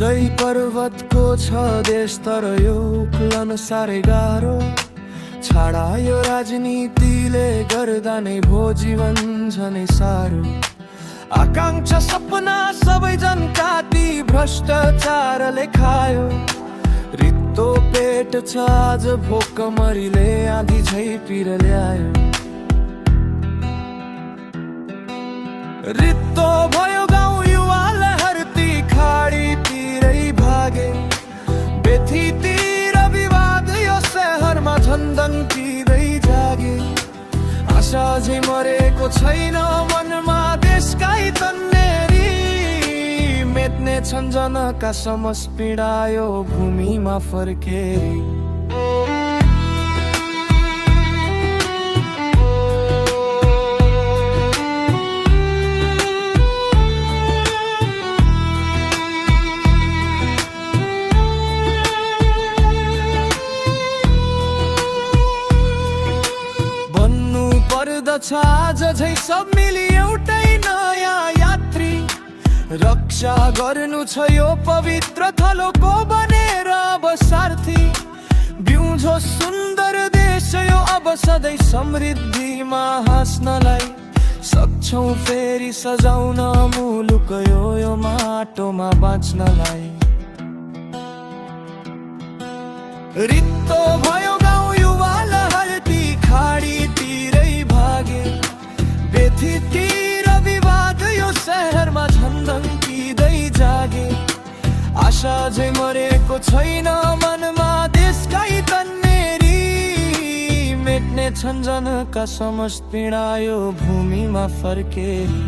उचाइ पर्वतको छ देश तर यो उक्लन साह्रै गाह्रो। छाडा यो राजनीतिले गर्दा नै भो जीवन झनै साह्रो। आकांक्षा सपना सबै जनकाती भ्रष्टाचारले खायो। रित्तो पेट छ आज भोकमरीले आँधी झै पिर ल्यायो। रित्तो भयो गाउँ युवा लहरती खाडीतिरै भागे। बेथीतिर विवाद यो शहरमा झन्डङ्किँदै जागे। आशा झै मरेको छैन मनमा देशका तन्नेरी। मेट्ने छन् जनका समस पीडा यो भूमिमा फर्केरी। आज झै सब मिली एउटै नयाँ यात्री। रक्षा गर्नु छ यो पवित्र थलोको बनेर अब सारथी। बिउझो सुन्दर देश यो अब सधैँ समृद्धिमा हाँस्नलाई। सक्छौँ फेरि सजाउन मुलुक यो माटोमा बाँच्नलाई। रित्तो भयो गाउँ युवा लहरती खाडीतिरै भागे। बेथीतिर विवाद यो शहरमा झन्डङ्किँदै जागे। आशा झै मरेको छैन मनमा देशका तन्नेरी। मेट्ने छन् जनका समस्त पीडा यो भूमिमा फर्केरी।